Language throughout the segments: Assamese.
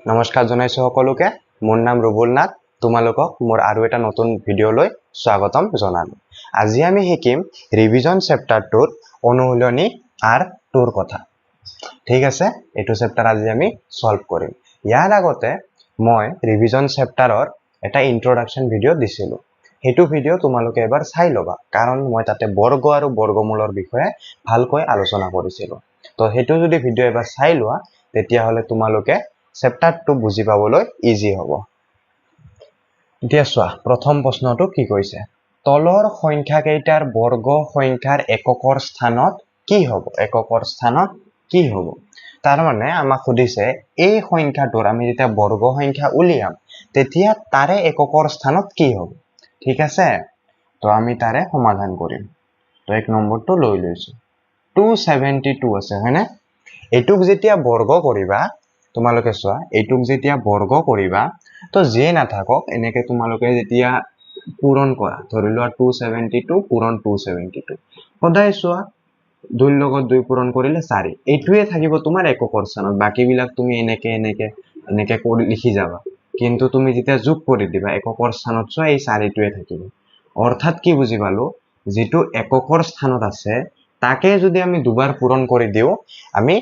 নমস্কাৰ জনাইছো সকলোকে মোৰ নাম ৰুবুল নাথ তোমালোকক মোৰ আৰু এটা নতুন ভিডিঅ'লৈ স্বাগতম জনালো আজি আমি শিকিম ৰিভিজন চেপ্টাৰটোৰ অনুশীলনী R2ৰ কথা ঠিক আছে এটো চেপ্টাৰ আজি আমি সলভ কৰিম ইয়াৰ আগতে মই ৰিভিজন চেপ্টাৰৰ এটা ইন্ট্ৰোডাকচন ভিডিঅ' দিছিলো হেতু ভিডিঅ' তোমালোকে এবাৰ চাই লবা কাৰণ মই তাতে বৰ্গ আৰু বৰ্গমূলৰ বিষয়ে ভালকৈ আলোচনা কৰিছিলো তো হেতু যদি ভিডিঅ' এবাৰ চাই লোৱা তেতিয়া হলে তোমালোকে চেপ্টাৰটো বুজি পাবলৈ ইজি হ'ব এতিয়া চোৱা প্ৰথম প্ৰশ্নটো কি কৈছে তলৰ সংখ্যা কেইটাৰ বৰ্গ সংখ্যাৰ এককৰ স্থানত কি হ'ব এককৰ স্থানত কি হ'ব তাৰ মানে আমাক খুদিছে এই সংখ্যাটোৰ আমি যেতিয়া বৰ্গ সংখ্যা উলিয়াম তেতিয়া তাৰে এককৰ স্থানত কি হ'ব ঠিক আছে তো আমি তাৰে সমাধান কৰিম তো এক নম্বৰটো লৈ লৈছো 272 আছে হয়নে এটুক যেতিয়া বৰ্গ কৰিবা তোমালোকে চোৱা এটুক যেতিয়া বৰ্গ কৰিবা তো যে নাথাকক এনেকে তোমালোকে যেতিয়া পূৰণ কৰা ধৰিলোৱা 272 পূৰণ 272 সদায় চোৱা 2 লগত 2 পূৰণ কৰিলে 4 এইটোৱে থাকিব তোমাৰ এককৰ স্থানত বাকি বিলাক তুমি এনেকে কৰি লিখি যাবা কিন্তু তুমি যেতিয়া যোগ কৰি দিবা এককৰ স্থানত চোৱা এই 4 টোৱে থাকিব অৰ্থাৎ কি বুজি পালো যেটো এককৰ স্থানত আছে তাকে যদি আমি দুবাৰ পূৰণ কৰি দিও আমি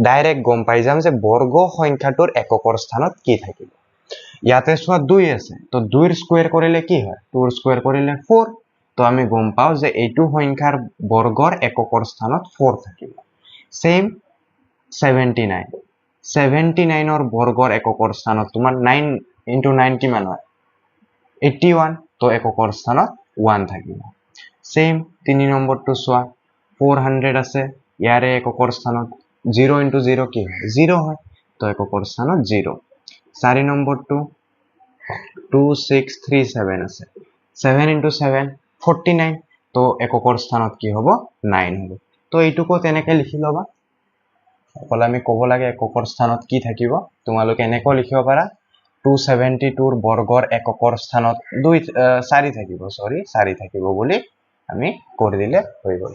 ডাইৰেক্ট গম পাই যাম যে বৰ্গ সংখ্যাটোৰ এককৰ স্থানত কি থাকিব ইয়াতে সোৱা 2 আছে তো 2 ৰ স্কয়াৰ কৰিলে কি হয় 2 ৰ স্কয়াৰ কৰিলে 4 তো আমি গম পাও যে এইটো সংখ্যাৰ বৰ্গৰ এককৰ স্থানত 4 থাকিব সেম 79 79 ৰ বৰ্গৰ এককৰ স্থানত তোমাৰ 9 * 9 কিমান হয় 81 তো এককৰ স্থানত 1 থাকিব সেম 3 নম্বৰটো সোৱা 400 আছে ইয়াৰে এককৰ স্থানত 0 * 0 কি হয় 0 হয় তো এককৰ স্থানত 0 4 নম্বৰটো 2637 আছে 7 * 7 49 তো এককৰ স্থানত কি হ'ব 9 হ'ব তো এইটোকো তেনেকে লিখি লবা অকল আমি ক'ব লাগে এককৰ স্থানত কি থাকিব তোমালোকে এনেকৈ লিখিব পাৰা 272 ৰ বৰ্গৰ এককৰ স্থানত 4 থাকিব বুলি আমি কৰি দিলে হৈ গ'ল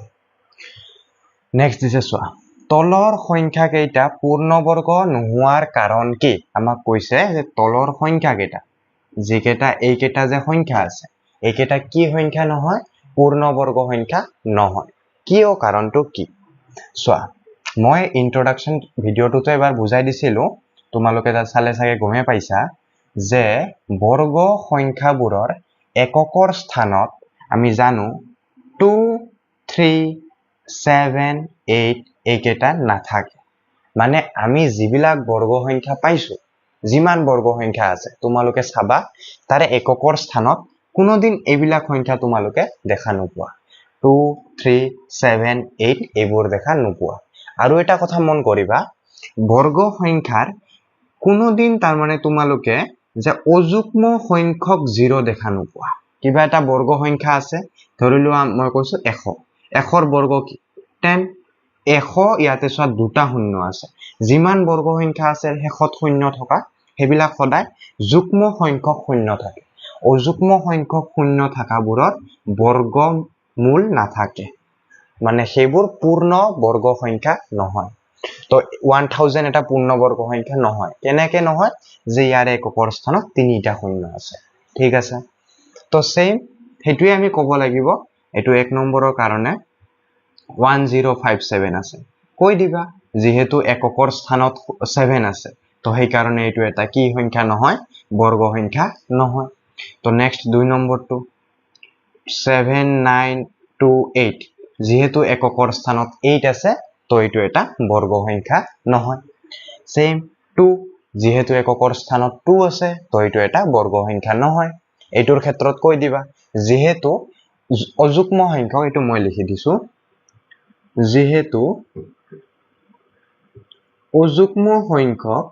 নেক্সট দিছে চোৱা তলৰ সংখ্যা কেইটা পূৰ্ণবৰ্গ নোহোৱাৰ কাৰণ কি আমাক কৈছে যে তলৰ সংখ্যা কেইটা যেকেটা এইকেটা যে সংখ্যা আছে এইকেটা কি সংখ্যা নহয় পূৰ্ণবৰ্গ সংখ্যা নহয় কিয় কাৰণটো কি চোৱা মই ইন্ট্ৰোডাকচন ভিডিঅ'টোতে এবাৰ বুজাই দিছিলো তোমালোকে তাত চালে চাগে গমে পাইছা যে বৰ্গ সংখ্যাবোৰৰ এককৰ স্থানত আমি জানো 2 3 7 8 এইকেটা নাথাকে মানে আমি যিবিলাক বৰ্গ সংখ্যা পাইছো যিমান বৰ্গ সংখ্যা আছে তোমালোকে চাবা তাৰে এককৰ স্থানত কোনোদিন এইবিলাক সংখ্যা তোমালোকে দেখা নোপোৱা 2 3 7 8 এইবোৰ দেখা নোপোৱা আৰু এটা কথা মন কৰিবা বৰ্গ সংখ্যাৰ কোনোদিন তাৰ মানে তোমালোকে যে অযুগ্ম সংখ্যক 0 দেখা নোপোৱা কিবা এটা বৰ্গ সংখ্যা আছে ধৰিলোৱা মই কৈছো 100 100 ৰ বৰ্গ কি 10 100 ইয়াতে চোৱা দুটা শূন্য আছে যিমান বৰ্গ সংখ্যা আছে শেষত শূন্য থকা হেবিলাক সদায় যুগ্ম সংখ্যক শূন্য থাকে অযুগ্ম সংখ্যক শূন্য থাকাবোৰত বৰ্গমূল নাথাকে মানে সেইবোৰ পূৰ্ণ বৰ্গ সংখ্যা নহয় তো 1000 এটা পূৰ্ণ বৰ্গ সংখ্যা নহয় কেনেকে নহয় যে ইয়াৰ এককৰ স্থানত তিনিটা শূন্য আছে ঠিক আছে তো সেম হেতুৱে আমি ক'ব লাগিব এটো এক নম্বৰৰ কাৰণে 1057 আছে কৈ দিবা যেহেতু এককৰ স্থানত 7 আছে তো সেই কাৰণে এটো এটা কি সংখ্যা নহয় বৰ্গ সংখ্যা নহয় তো নেক্সট 2 নম্বৰটো 7928 যেহেতু এককৰ স্থানত 8 আছে তো এটো এটা বৰ্গ সংখ্যা নহয় সেম 2 যেহেতু এককৰ স্থানত 2 আছে তো এটো এটা বৰ্গ সংখ্যা নহয় এটোৰ ক্ষেত্ৰত কৈ দিবা যেহেতু অযুগ্ম সংখ্যক এটো মই লিখি দিছো যেহেতু অযুগ্ম সংখ্যক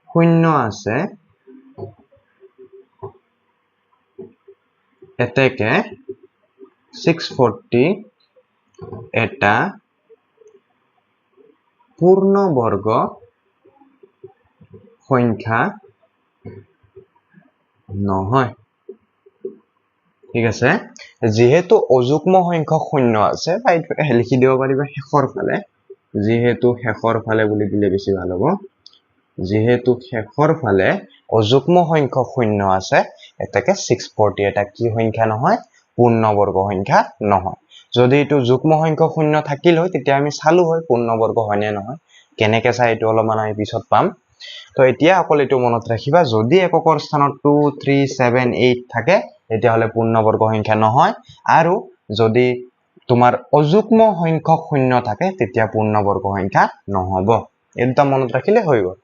শূন্য আছে এতেকে 640 এটা পূৰ্ণ বৰ্গ সংখ্যা নহয় ঠিক আছে যেহেতু অযুগ্ম সংখ্যক শূন্য আছে বা লিখি দিব পাৰিবা শেষৰ ফালে যিহেতু শেষৰ ফালে বুলি দিলে বেছি ভাল হ'ব যিহেতু শেষৰ ফালে অযুগ্ম সংখ্যক শূন্য আছে এটাকে 640 এটা কি সংখ্যা নহয় পূৰ্ণবৰ্গ সংখ্যা নহয় যদি এটো যুগ্ম সংখ্যক শূন্য থাকিল হয় তেতিয়া আমি চালু হয় পূৰ্ণবৰ্গ হয় নে নহয় কেনেকে চাই এটো অলপমান আমি পিছত পাম তো এতিয়া অকল এটো মনত ৰাখিবা যদি এককৰ স্থানত 2 3 7 8 থাকে তেতিয়া হলে পূৰ্ণবৰ্গ সংখ্যা নহয় আৰু যদি তোমাৰ অযুগ্ম সংখ্যক শূন্য থাকে তেতিয়া পূৰ্ণবৰ্গ সংখ্যা নহব এটা মনত ৰাখিলে হৈ গ'ল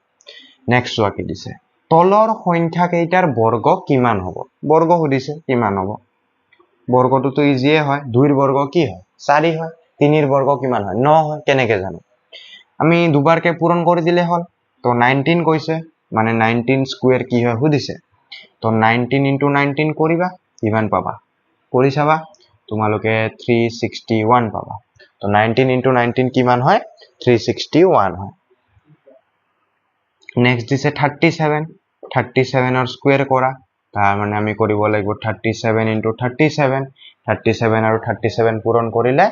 নেক্সট ওয়া কি দিছে তলৰ সংখ্যা কেইটাৰ বৰ্গ কিমান হ'ব বৰ্গ সুধিছে কিমান হ'ব বৰ্গটো তো ইজিয়ে হয় 2 ৰ বৰ্গ কি হয় 4 হয় 3 ৰ বৰ্গ কিমান হয় 9 হয় কেনেকে জানো আমি দুবাৰকে পূৰণ কৰি দিলে হল তো 19 কৈছে মানে 19 স্কয়াৰ কি হয় সুধিছে তো 19 * 19 কৰিবা কিমান পাবা কৰি চাবা তোমালোকে 361 পাবা তো 19 * 19 কিমান হয় 361 হয় নেক্সট দিছে 37 37 ৰ স্কয়াৰ কৰা তাৰ মানে আমি কৰিব লাগিব 37 * 37 37 আৰু 37 পূৰণ কৰিলে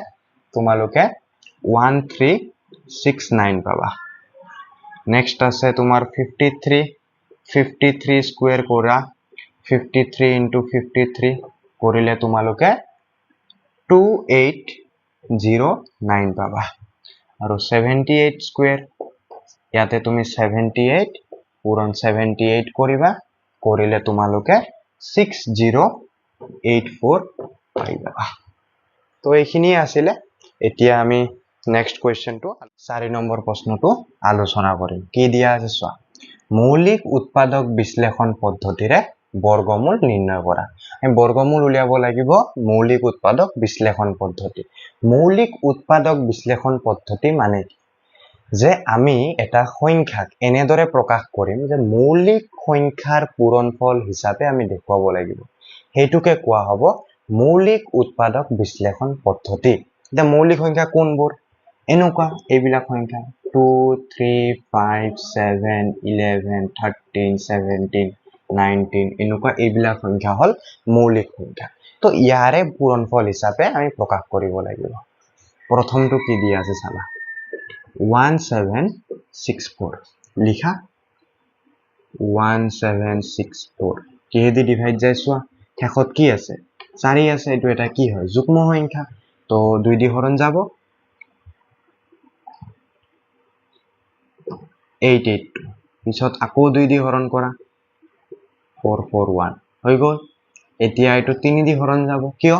তোমালোকে 1369 পাবা নেক্সট আছে তোমাৰ 53 53 স্কয়াৰ কৰা 53 * 53 কৰিলে তোমালোকে 2809 পাবা আৰু 78 স্কয়াৰ ইয়াতে তুমি 78 পূৰণ 78 কৰিবা কৰিলে তোমালোকে 6084 পাইবা তো এইখিনি আছিল এতিয়া আমি নেক্সট কোৱেশ্চনটো 4 নম্বৰ প্ৰশ্নটো আলোচনা কৰিম কি দিয়া আছে চোৱা মৌলিক উৎপাদক বিশ্লেষণ পদ্ধতিৰে বৰ্গমূল নিৰ্ণয় কৰা আমি বৰ্গমূল উলিয়াব লাগিব মৌলিক উৎপাদক বিশ্লেষণ পদ্ধতি মৌলিক উৎপাদক বিশ্লেষণ পদ্ধতি মানে যে আমি এটা সংখ্যাক এনেদৰে প্ৰকাশ কৰিম যে মৌলিক সংখ্যাৰ পূৰণফল হিচাপে আমি দেখুৱাব লাগিব হেতুকে কোৱা হ'ব মৌলিক উৎপাদক বিশ্লেষণ পদ্ধতি এটা মৌলিক সংখ্যা কোনবোৰ এনেকুৱা এইবিলাক সংখ্যা 2 3 5 7 11 13 17 19 এনেকুৱা এইবিলাক সংখ্যা হল মৌলিক সংখ্যা তো ইয়াৰে পূৰণফল হিচাপে আমি প্ৰকাশ কৰিব লাগিব প্ৰথমটো কি দিয়া আছে চাবা 1764 লিখা 1764 কিহেদি ডিভাইড যায় চোৱা শেষত কি আছে 4 আছে এটো এটা কি হয় যুগ্ম সংখ্যা তো 2 দি হৰণ যাব 882 পিছত আকৌ 2 দি হৰণ কৰা 441 হৈ গল এতিয়া এটো 3 দি হৰণ যাব কিয়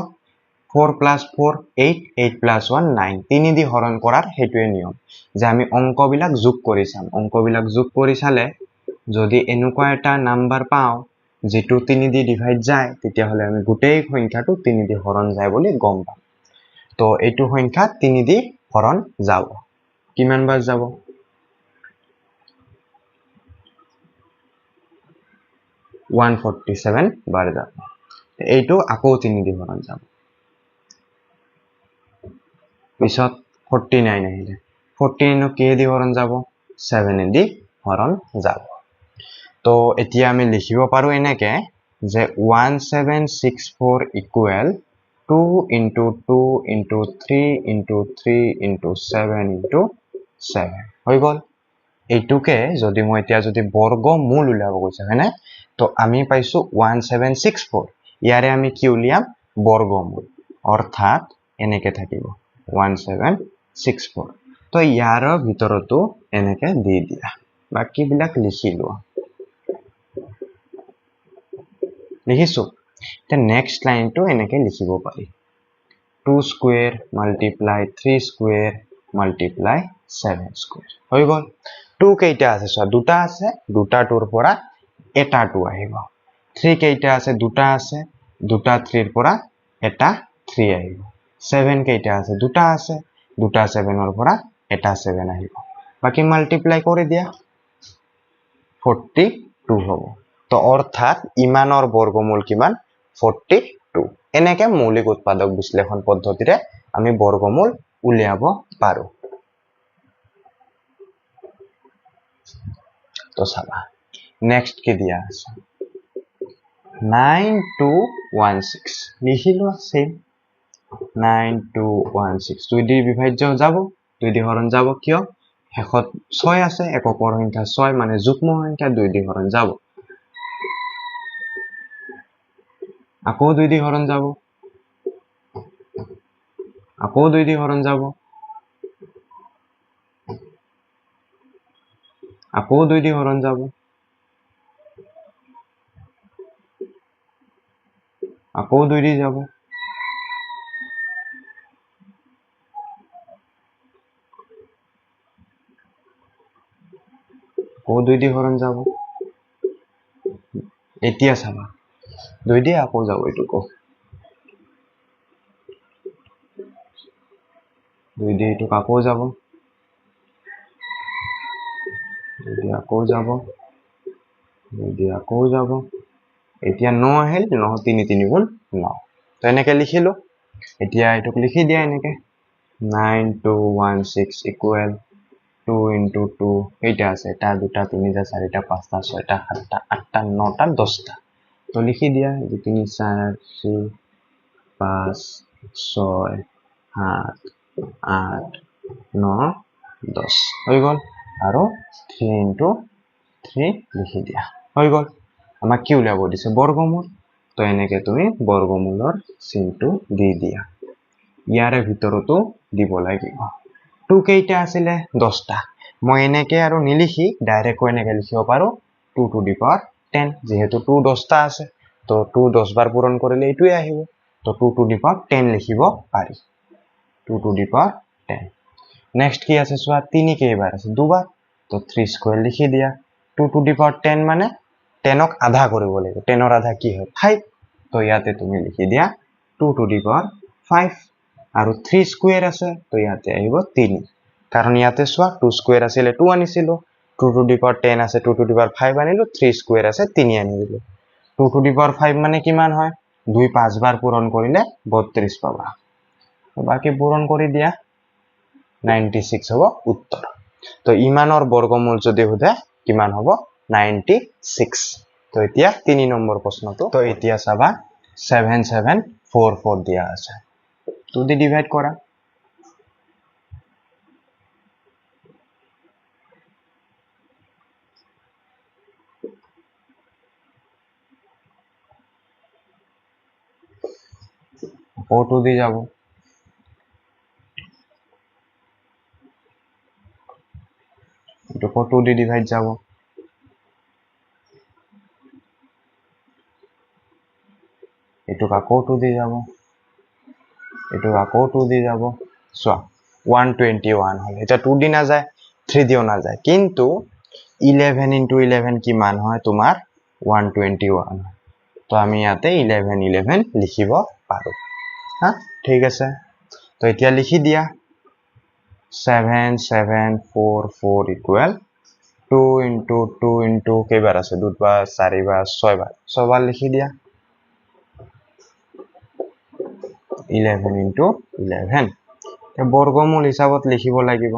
4 + 4 8 8 + 1 9 3 দি হৰণ কৰাৰ হেতুৱে নিয়ম যে আমি অংকবিলাক যোগ কৰি চাম অংকবিলাক যোগ কৰি চালে যদি এনেকুৱা এটা নাম্বাৰ পাও যেটো 3 দি ডিভাইড যায় তেতিয়া হলে আমি গোটেই সংখ্যাটো 3 দি হৰণ যায় বুলি গম পাম তো এইটো সংখ্যা 3 দি হৰণ যাব কিমান বাৰ যাব 147 বাৰ যাব এইটো আকৌ 3 দি হৰণ যাব পিছত 49 আহিলে 49 কে দি হৰণ যাব 7 দি হৰণ যাব তো এতিয়া আমি লিখিব পাৰো এনেকে যে 1764 ইকুৱেল 2 * 2 * 3 * 3 * 7 * 7 হৈ গল এইটোকে যদি মই এতিয়া যদি বৰ্গমূল উলিয়াব কৈছে হয়নে তো আমি পাইছো 1764 ইয়াৰে আমি কি উলিয়াম বৰ্গমূল অৰ্থাৎ এনেকে থাকিব 1764 তো ইয়াৰ ভিতৰতো এনেকে দি দিয়া বাকি বিলাক লিখি লোৱা লিখিছো তে নেক্সট লাইনটো এনেকে লিখিব পাৰি 2 square multiply 3 square multiply 7 square হৈ গল 2 কেইটা আছে সো দুটা আছে দুটা টুৰ পৰা এটা 2 আহিব 3 কেইটা আছে দুটা আছে দুটা 3 ৰ পৰা এটা 3 আহিব 7 কেইটা আছে দুটা আছে দুটা 7 ৰ পৰা এটা 7 আহিব বাকি মাল্টিপ্লাই কৰি দিয়া 42 হ'ব তো অৰ্থাৎ ইমানৰ বৰ্গমূল কিমান 42 এনেকে মৌলিক উৎপাদক বিশ্লেষণ পদ্ধতিৰে আমি বৰ্গমূল উলিয়াব পাৰো তো চাবা নেক্সট কি দিয়া আছে 9216 লিখি লোৱা সেম 9216 2 দি বিভাজ্য যাব 2 দি হৰণ যাব কিয় শেষত 6 আছে এককৰ সংখ্যা 6 মানে যুগ্ম সংখ্যা 2 দি হৰণ যাব আকৌ 2 দি হৰণ যাব আকৌ 2 দি হৰণ যাব আকৌ 2 দি হৰণ যাব আকৌ 2 দি যাব আকৌ 2 দি হৰণ যাব এতিয়া চাবা 2 দি আকৌ যাব এটুকু 2 দি এটুকু আকৌ যাব 2 দি আকৌ যাব 2 দি আকৌ যাব এতিয়া 9 আহিল 9 3 3 গুণ 9 তো এনেকে লিখিলো এতিয়া এটুকু লিখি দিয়া এনেকে 9216 ইকুৱেল 2 into 2 কেইটা আছে এটা দুটা তিনিটা চাৰিটা পাঁচটা ছয়টা সাতটা আঠটা নটা 10টা তো লিখি দিয়া 3 4 3 5 6 7 8 9 10 হৈ গ'ল আৰু 3 into 3 লিখি দিয়া হৈ গ'ল আমাক কি উলিয়াব দিছে বৰ্গমূল তো এনেকে তুমি বৰ্গমূলৰ চিনটো দি দিয়া ইয়াৰে ভিতৰতো দিব লাগিব 2 কেইটা আছিলে 10টা মই এনেকে আৰু নিলিখি ডাইৰেক্ট এনেকে লিখিব পাৰো 2 to the power 10 যেহেতু 2 10টা আছে তো 2 10 বাৰ পূৰণ কৰিলে এইটোই আহিব তো 2 to the power 10 লিখিব পাৰি 2 to the power 10 নেক্সট কি আছে সোৱা 3 কেইবাৰ আছে দুবাৰ তো 3 স্কয়াৰ লিখি দিয়া 2 to the power 10 মানে 10 ক আধা কৰিব লাগিব 10 ৰ আধা কি হয় 5 তো ইয়াতে তুমি লিখি দিয়া 2 to the power 5 আৰু 3 স্কয়াৰ আছে তো ইয়াতে আহিব 3 কাৰণ ইয়াতে সোৱা 2 স্কয়াৰ আছিল 2 আনিছিলো 2 to the power 10 আছে 2 to the power 5 আনিলো 3 স্কয়াৰ আছে 3 আনিলো 2 to the power 5 মানে কিমান হয় 2 5 বাৰ পূৰণ কৰিলে 32 পাবা তো বাকি পূৰণ কৰি দিয়া 96 হ'ব উত্তৰ তো ইমানৰ বৰ্গমূল যদি হোদে কিমান হ'ব 96 তো এতিয়া 3 নম্বৰ প্ৰশ্নটো তো এতিয়া চাবা 7744 দিয়া আছে 2 দি ডিভাইড কৰা আকৌ 2 দি যাব এটুকু 2 দি ডিভাইড যাব এটুকু আকৌ 2 দি যাব এটুকু আকৌ 2 দি যাব সোৱা 121 হল এটা 2 দি না যায় 3 দিও না যায় কিন্তু 11 into 11 কিমান হয় তোমাৰ 121 তো আমি ইয়াতে 11 11 লিখিব পাৰো হা ঠিক আছে তো এতিয়া লিখি দিয়া 7744 equal 2 into 2 into কেইবাৰ আছে দুবাৰ চাৰিবাৰ ছয়বাৰ ছয়বাৰ লিখি দিয়া 11 into 11 তে বৰ্গমূল হিচাপত লিখিব লাগিব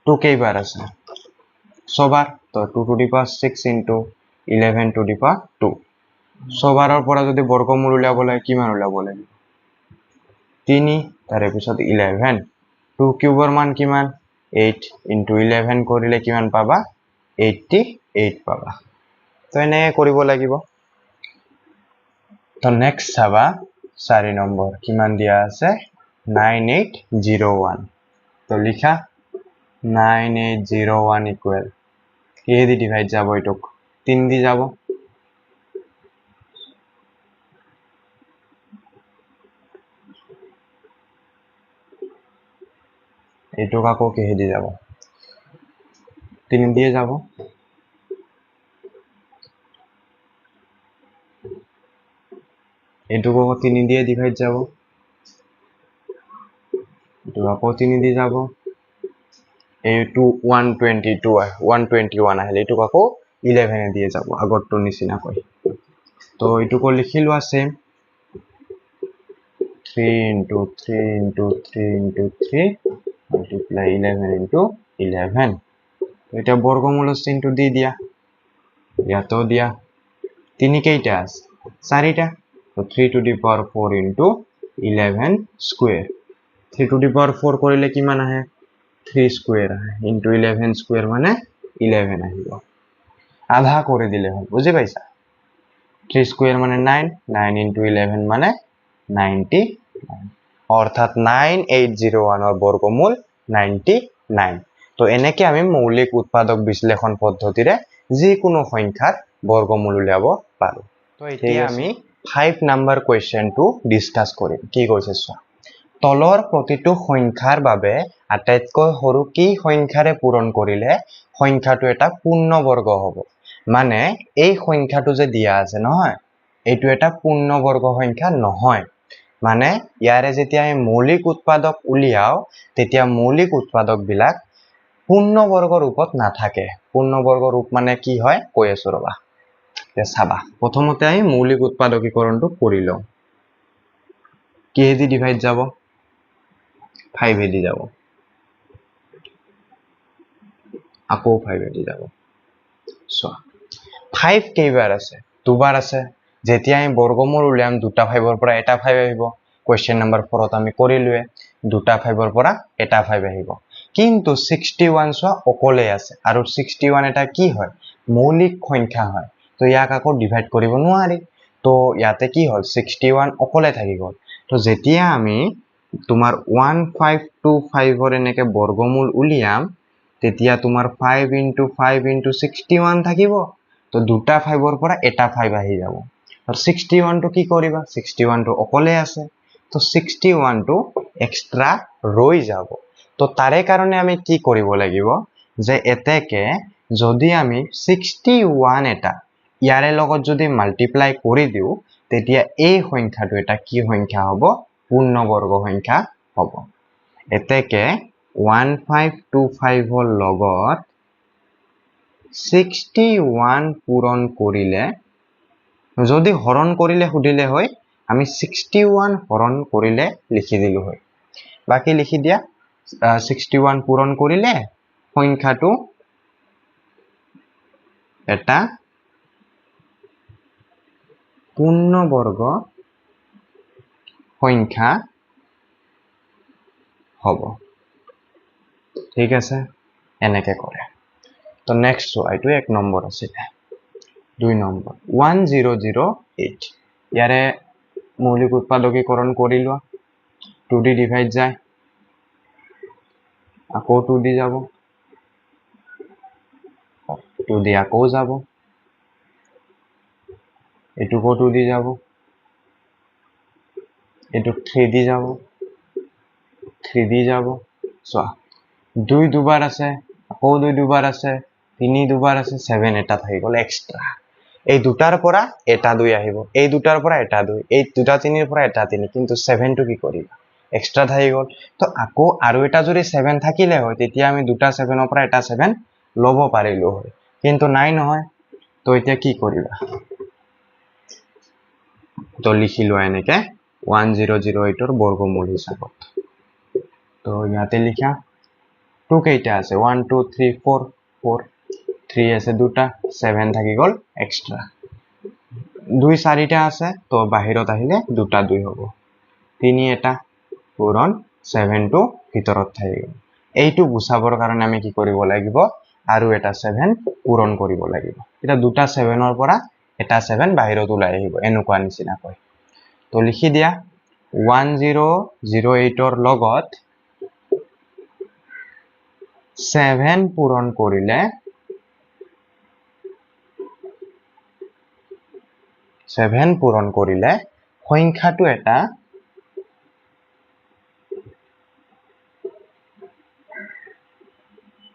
2 কেইবাৰ আছে ছবাৰ তো 2 to the power 6 into 11 to the power 2 ছবাৰৰ পৰা যদি বৰ্গমূল উলিয়াব লাগে কিমান উলিয়াব লাগিব 3 তাৰে পিছত 11 2 কিউবৰ মান কিমান 8 into 11 কৰিলে কিমান পাবা 88 পাবা তো এনে কৰিব লাগিব তো নেক্সট চাবা 4 নম্বৰ কিমান দিয়া আছে 9801 তো লিখা 9801 ইকুৱেল কিহে দি ডিভাইড যাব এটুক 3 দি যাব এটুক আকৌ কিহে দি যাব 3 দিয়ে যাব এটুক আকৌ 3 দিয়ে ডিভাইড যাব এটুক আকৌ 3 দি যাব এইটো 122 121 আহিলে এটুক আকৌ 11 দিয়ে যাব আগৰটো নিচিনাকৈ তো এটুকু লিখি লোৱা same 3 into 3 into 3 into 3 multiply 11 into 11 এটা বর্গমূলের চিহ্নটো দি দিয়া ইয়াতেও দিয়া 3 কেইটা আছে 4টা তো 3 to the power 4 into 11 square 3 to the power 4 কৰিলে কিমান আহে 3 স্কোয়াৰ আহে ইনটু 11 স্কোয়াৰ মানে 11 আহিব আধা কৰি দিলে হয় বুজি পাইছা 3 স্কোয়ার মানে 9 9 ইনটু 11 মানে 99 অর্থাৎ 9801 এর বর্গমূল 99 তো এনেকে আমি মৌলিক উৎপাদক বিশ্লেষণ পদ্ধতিৰে যিকোনো সংখ্যাৰ বৰ্গমূল উলিয়াব পাৰো তো এতিয়া আমি 5 নাম্বাৰ কোয়েশ্চনটো ডিসকাস কৰিম কি কৈছে চোৱা তলৰ প্ৰতিটো সংখ্যাৰ বাবে আটাইতকৈ সৰু কি সংখ্যাৰে পূৰণ কৰিলে সংখ্যাটো এটা পূৰ্ণবৰ্গ হ'ব মানে এই সংখ্যাটো যে দিয়া আছে নহয় এইটো এটা পূৰ্ণবৰ্গ সংখ্যা নহয় মানে ইয়াৰে যেতিয়া আমি মৌলিক উৎপাদক উলিয়াও তেতিয়া মৌলিক উৎপাদক বিলাক পূৰ্ণবৰ্গ ৰূপত নাথাকে পূৰ্ণবৰ্গ ৰূপ মানে কি হয় কৈ আছো ৰবা তে চাবা প্ৰথমতে আমি মৌলিক উৎপাদকীকৰণটো কৰি লওঁ কিহেদি ডিভাইড যাব 5 এদি যাব আকৌ 5 এদি যাব চোৱা 5 কেইবাৰ আছে দুবাৰ আছে যেতিয়া আমি বৰ্গমূল উলিয়াম দুটা 5 ৰ পৰা এটা 5 আহিব কোৱেশ্চন নম্বৰ 4 ত আমি কৰিলুৱে দুটা 5 ৰ পৰা এটা 5 আহিব কিন্তু 61 চোৱা অকলে আছে আৰু 61 এটা কি হয় মৌলিক সংখ্যা হয় তো ইয়াক আকৌ ডিভাইড কৰিব নোৱাৰি তো ইয়াতে কি হল 61 অকলে থাকি গল তো যেতিয়া আমি তোমাৰ 1525 ৰ এনেকে বৰ্গমূল উলিয়াম তেতিয়া তোমাৰ 5 into 5 into 61 থাকিব তো দুটা 5 ৰ পৰা এটা 5 আহি যাব আৰু 61 টো কি কৰিবা 61 টো অকলে আছে তো 61 টো এক্সট্ৰা ৰৈ যাব তো তাৰে কাৰণে আমি কি কৰিব লাগিব যে এতেকে যদি আমি 61 এটা ইয়াৰে লগত যদি মাল্টিপ্লাই কৰি দিও তেতিয়া এই সংখ্যাটো এটা কি সংখ্যা হ'ব পূৰ্ণবৰ্গ সংখ্যা হ'ব এতেকে 1525 ৰ লগত 61 পূৰণ কৰিলে যদি হৰণ কৰিলে খুদিলে হয় আমি 61 হৰণ কৰিলে লিখি দিলো হয় বাকি লিখি দিয়া 61 পূৰণ কৰিলে সংখ্যাটো এটা পূৰ্ণবৰ্গ সংখ্যা হ'ব ঠিক আছে এনেকে কৰে তো নেক্সট চোৱা এইটো 1 নম্বৰ আছে 2 নম্বৰ 1008 ইয়াৰে মৌলিক উৎপাদকীকৰণ কৰি লোৱা 2 দি ডিভাইড যায় আকৌ 2 দি যাব 2 দি আকৌ যাব এটুকো 2 দি যাব এটু 3 দি যাব 3 দি যাব চোৱা 2 দুবাৰ আছে আকৌ 2 দুবাৰ আছে 3 দুবাৰ আছে 7 এটা থাকি গল এক্সট্ৰা এই দুটাৰ পৰা এটা 2 আহিব এই দুটাৰ পৰা এটা 2 এই দুটা 3 ৰ পৰা এটা 3 কিন্তু 7 টো কি কৰিবা এক্সট্ৰা থাকি গল তো আকৌ আৰু এটা যদি 7 থাকিলে হয় তেতিয়া আমি দুটা 7 ৰ পৰা এটা 7 লব পাৰিলো হয় কিন্তু নাই নহয় তো এতিয়া কি কৰিবা তো লিখিলো এনেকে 1008 ৰ বৰ্গমূল হিচাপত তো ইয়াতে লিখা 2 কেইটা আছে 1 2 3 4 4 3 আছে দুটা 7 থাকি গল এক্সট্ৰা 2 4টা আছে তো বাহিৰত আহিলে দুটা 2 হ'ব 3 এটা পূৰণ 7 টো ভিতৰত থাকি গল এইটো গুছাবৰ কাৰণে আমি কি কৰিব লাগিব আৰু এটা 7 পূৰণ কৰিব লাগিব এটা দুটা 7 ৰ পৰা এটা 7 বাহিৰত ওলাই আহিব এনেকুৱা নিচিনা কয় তো লিখি দিয়া 1008 ৰ লগত 7 পূৰণ কৰিলে 7 পূৰণ কৰিলে সংখ্যাটো এটা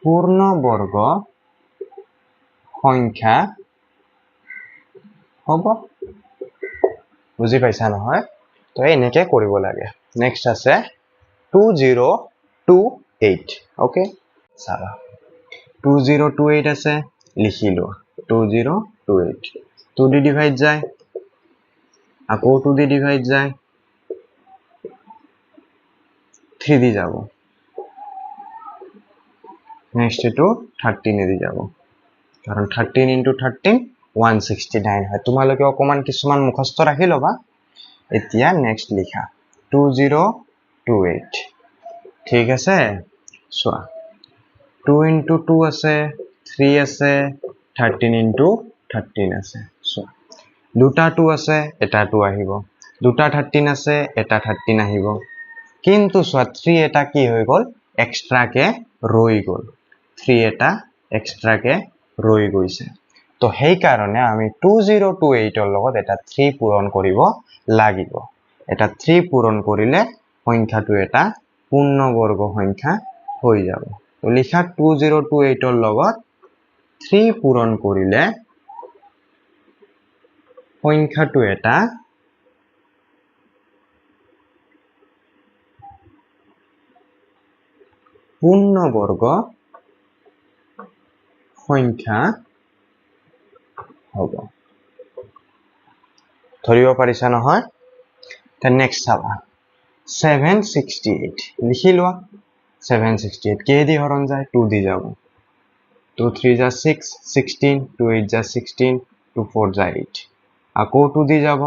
পূৰ্ণবৰ্গ সংখ্যা হ'ব বুজি পাইছা নহয় তো এনেকে কৰিব লাগে নেক্সট আছে 2028 ওকে চাবা 2028 আছে লিখিলো 2028 2 দি ডিভাইড যায় আকৌ 2 দি ডিভাইড যায় 3 দি যাব নেক্সট এটো 13 দি যাব কারণ 13 into 13 169 হয় তোমালোকে অকমান কিছুমান মুখস্থ ৰাখি লবা এতিয়া নেক্সট লিখা 2028 ঠিক আছে চোৱা 2 into 2 আছে 3 আছে 13 into 13 আছে চোৱা দুটা 2 আছে এটা 2 আহিব দুটা 13 আছে এটা 13 আহিব কিন্তু চোৱা 3 এটা কি হৈ গল এক্সট্ৰা কে ৰৈ গল 3 এটা এক্সট্ৰা কে ৰৈ গৈছে তো সেই কাৰণে আমি 2028 ৰ লগত এটা 3 পূৰণ কৰিব লাগিব এটা 3 পূৰণ কৰিলে সংখ্যাটো এটা পূৰ্ণবৰ্গ সংখ্যা হৈ যাব তো লিখা 2028 ৰ লগত 3 পূৰণ কৰিলে সংখ্যাটো এটা পূৰ্ণবৰ্গ সংখ্যা হ'ব ধৰিব পাৰিছা নহয় তে নেক্সট চাবা 768 লিখি লোৱা 768 কে দি হৰণ যায় 2 দি যাব 2 3 যা 6 16 2 8 যা 16 2 4 যা 8 আকৌ 2 দি যাব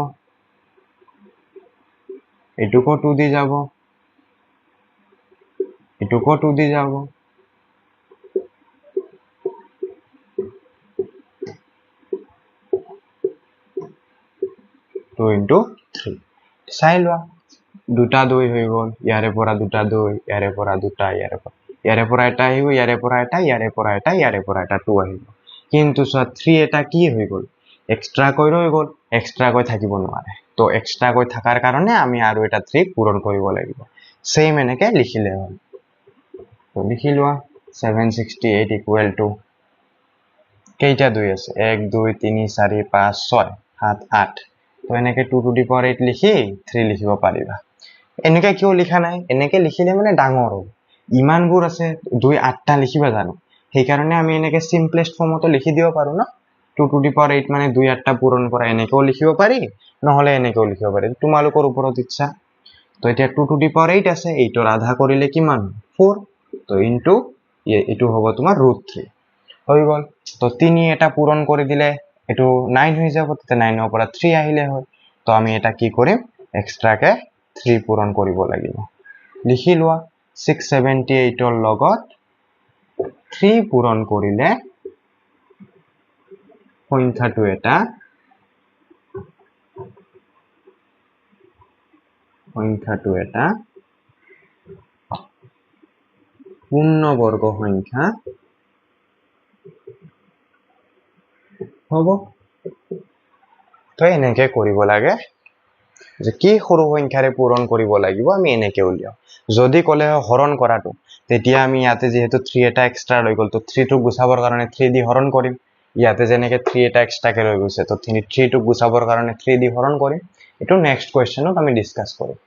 এটুকো 2 দি যাব এটুকো 2 দি যাব 2 into 3 চাই লোৱা দুটা 2 হৈ গল ইয়াৰে পৰা দুটা 2 ইয়াৰে পৰা দুটা ইয়াৰে পৰা এটা আহিব ইয়াৰে পৰা এটা ইয়াৰে পৰা এটা ইয়াৰে পৰা এটা 2 আহিব কিন্তু সো 3 এটা কি হৈ গল এক্সট্ৰা কৈ ৰৈ গল এক্সট্ৰা কৈ থাকিব নোৱাৰে তো এক্সট্ৰা কৈ থাকাৰ কাৰণে আমি আৰু এটা 3 পূৰণ কৰিব লাগিব সেম এনেকে লিখিলে হ'ল তো লিখি লোৱা 768 ইকুৱেল টু কেইটা 2 আছে 1 2 3 4 5 6 7 8 তো এনেকে 2 to the power 8 লিখি 3 লিখিব পাৰিবা এনেকে কিয় লিখা নাই এনেকে লিখিলে মানে ডাঙৰ হ'ব ইমানবোৰ আছে 2 8টা লিখিবা জানো সেই কাৰণে আমি এনেকে সিম্পলেস্ট ফৰ্মতো লিখি দিব পাৰো না 2 to the power 8 মানে 2 8টা পূৰণ কৰা এনেকেও লিখিব পাৰি নহলে এনেকেও লিখিব পাৰি তোমালোকৰ ওপৰত ইচ্ছা তো এতিয়া 2 to the power 8 আছে 8 ৰ আধা কৰিলে কিমান 4 তো ইনটু এটো হ'ব তোমাৰ √3 হৈ গল তো 3 এটা পূৰণ কৰি দিলে এটো 9 হৈ যাব তে 9 ৰ পৰা 3 আহিলে হয় তো আমি এটা কি কৰিম এক্সট্ৰা কে 3 পূৰণ কৰিব লাগিব লিখি লোৱা 678 ৰ লগত 3 পূৰণ কৰিলে সংখ্যাটো এটা পূৰ্ণবৰ্গ সংখ্যা হ'ব তো এনেকে কৰিব লাগে যে কি সৰু সংখ্যাৰে পূৰণ কৰিব লাগিব আমি এনেকে উলিয়াও যদি কলে হৰণ কৰাটো তেতিয়া আমি ইয়াতে যেহেতু 3 এটা এক্সট্ৰা লৈ গল তো 3 টো গুছাবৰ কাৰণে 3 দি হৰণ কৰিম ইয়াতে যেনেকে 3 এটা এক্সট্ৰা কে লৈ গৈছে তো 3 টো গুছাবৰ কাৰণে 3 দি হৰণ কৰিম এটো নেক্সট কোৱেশ্চনত আমি ডিসকাস কৰিম